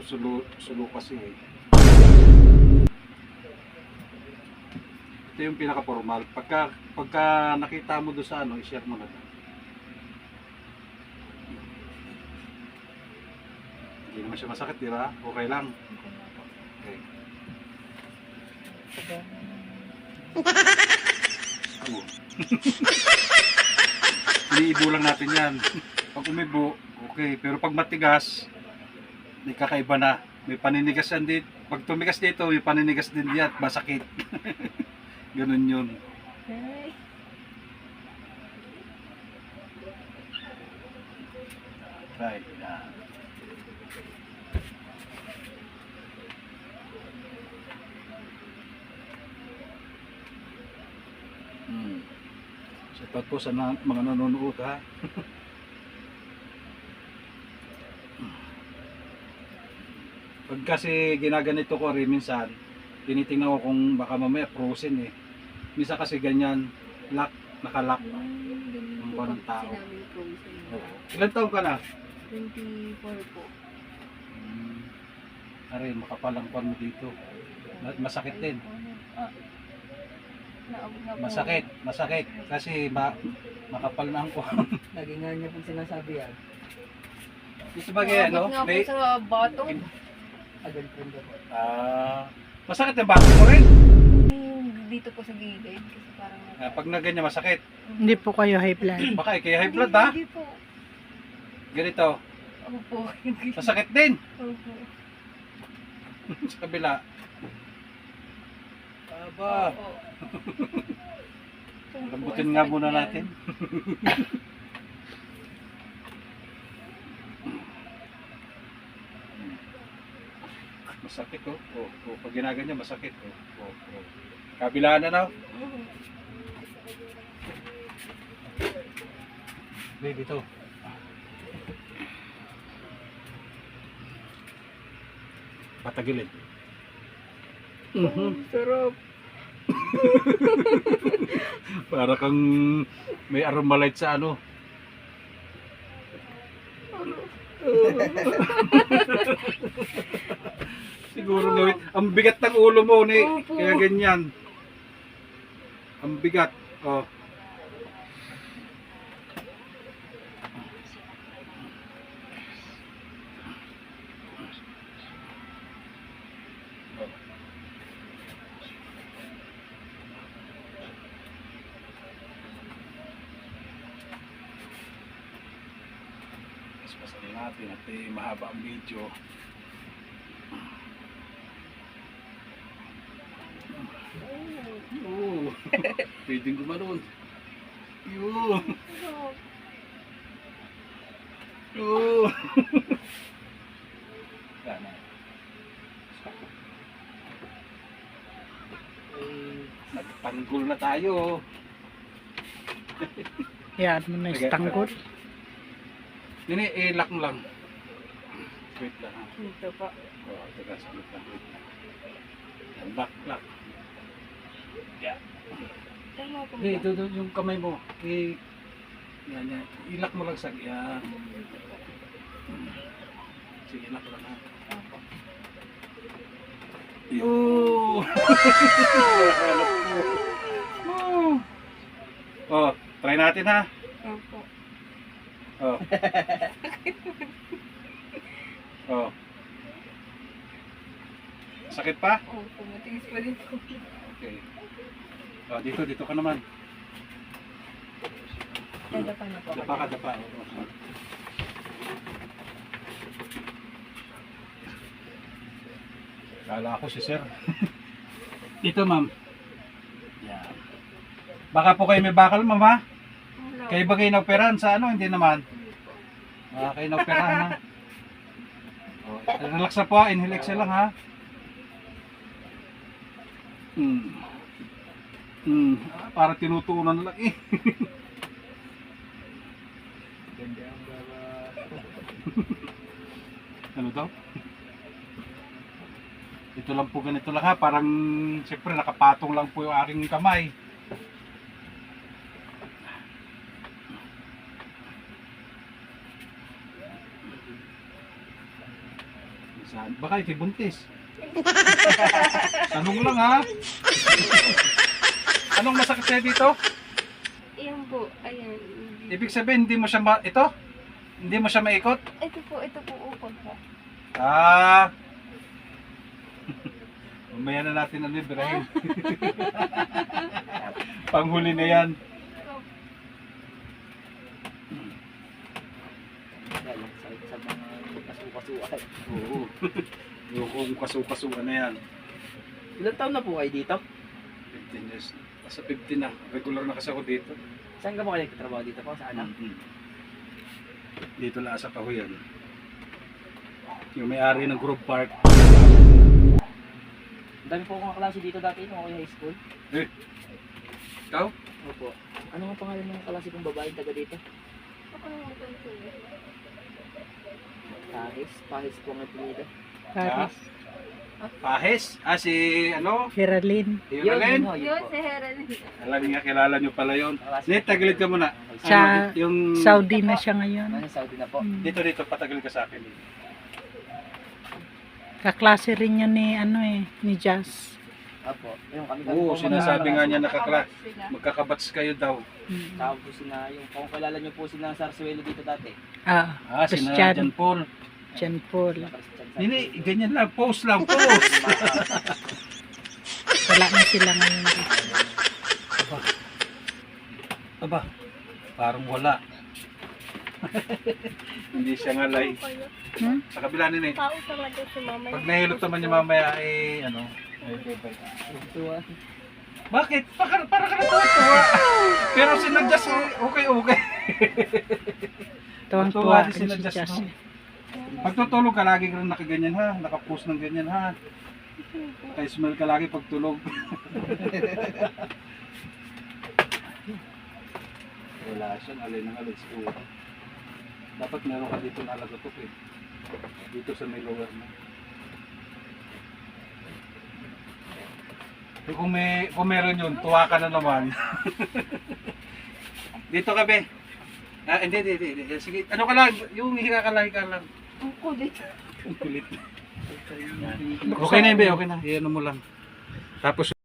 sulo kasi eh. Ito yung pinaka-formal. Pagka nakita mo doon sa ano, i-share mo na lang. Hindi naman siya masakit, di ba? Okay lang. Okay. Ano? Iniibo lang natin yan. Pag umibo, okay. Pero pag matigas, may kakaiba na. May paninigas yan dito. Pag tumigas dito, may paninigas din diyan. Masakit. Ganun yun. Ay. Right. Yan. Shoutout po sa mga nanonood ha. Pag kasi ginaganito ko rin minsan, tinitingnan ko kung baka mamaya frozen eh. Minsan kasi ganyan, nakalock. Ganyan Ang po parang pag tao. sinabing frozen. Ilan taon ka na? 24 po. Aray, makapalang pan mo dito. Masakit din. Ah, naabot na po. Masakit. Kasi makapal na ang kuwan. Lagi nga niya pong sinasabi yan. Gusto ba kaya, no? Naabot nga po sa bato. Agad friend ako. Masakit yung bato mo rin. Dito po sa gilid. Kasi parang... Pag na ganyan, masakit. Hindi po kayo high blood. Baka kaya high blood ha? Hindi po. Ganito, Ako po. masakit din. Opo. Sa kabila. Aba, Opo. lambutin nga muna natin. Masakit oh. Pag ginaganyan, masakit oh. Kabila na na. Baby to. Patagilid. Sarap. Para kang may Armalite sa ano. Siguro gawin. Ang bigat ng ulo mo ni. Opo. Kaya ganyan. Ang bigat. Oh. Pasarin natin at mahaba ang video. Oo. Pwedeng gumanon. Yun. Oo. Sana. Nagtanggol na tayo. Yan mo na yung tanggol. Nini, i-lock mo lang. Wait lang ha. Ito po. Oo, teka, saglit lang. Wait lang. Yan, lock. Yeah. Tama po Hindi, ba? ito yung kamay mo. Yan. I-lock mo lang sa yan. Sige, lock lang ha. Opo. Yoo! Oh, try natin ha. Opo. Oh. Oh. Sakit pa? Opo. Matigas pa din po. Okay. Oh, dito ka naman. Dada pa na po. Dapa. Oh. Kala ko si sir. Dito ma'am. Yan. Baka po kayo may bakal ma'am ha? Wala. Kayo ba kayo na-operahan sa ano? Hindi naman. Kayo na-operahan ha? Oh, relax na po. Inhale exhale lang ha. Para tinutunan lang eh. Ganda ang baba. Ano daw? Ito lang po ganito lang ha. Parang siyempre nakapatong lang po yung aking kamay. Saan? Baka ito'y buntis. Tanong lang ha. Anong masakit sa'yo dito? Ayan po, ayan. Ibig sabihin, hindi mo siya Hindi mo siya maikot? Ito po, upod po. Ah. Mamaya na natin ang Ibrahim. Panghuli na yan. Dahil sakit sa mga kasuka-suka. Oo. Yung kasu-kasuan na yan. Ilang taon na po kayo dito? 15 years. Nasa 15 na. Regular na kasi ako dito. Saan ka ba kayo nagtatrabaho dito po? Sa anak? Dito lang sa Kahuyan. Yung may-ari ng Grove Park. Ang dami po akong kaklase dito dati nung ako yung high school. Ikaw? Opo. Ano ang pangalan ng kaklase kong babae taga dito? Ako naman po ito. Pahis. Pahis po ang apelido. Paris. Pahes? Ah, si ano? Geraldine. Yun, Yun, si Heron. Alam niya, kilala niyo pala yun. Kaklase Net, tagilid ka muna. Sa yung Saudi na siya ngayon. Nasa Saudi na po. Hmm. Dito, patagil ka sa akin. Kaklase rin yun ni, ni Jazz. Opo. Yung kami Oo, po sinasabi nga niya Nakabats sila. magkakabats kayo daw. Hmm. Tawag po sina, yung kung kilala niyo po sila ng Sarsuelo dito dati. Ah, Ah, si Christian. Jan Paul. Jan Paul. Hindi, ganyan lang. Post lang, post. Wala na sila ngayon. Aba, parang wala. Hindi siya ngalay. Hmm? Sa kabila nila eh. Tao talaga si mama. Pag nahilot naman niya mamaya ay ano. Tuwa. Bakit? Para ka natuwa. Pero sinadjust okay. Tuwang-tuwa din rin sila si Jazz, Jazz. no? Pag tutulog ka lagi ka rin nakaganyan ha. Nakapost ng ganyan ha. Kaya smell ka lagi pag tulog. Wala siyang alay ng alay siguro. Dapat meron ka dito na alagatok eh. Dito sa may lower mo. Eh, kung meron yun, tuwa ka na naman. Dito ka be. Ah, hindi. Sige, ano ka lang, yung higa ka lang. Ang kulit. Ang kulit. Okay na yun be, okay na. Iyan mo lang. Tapos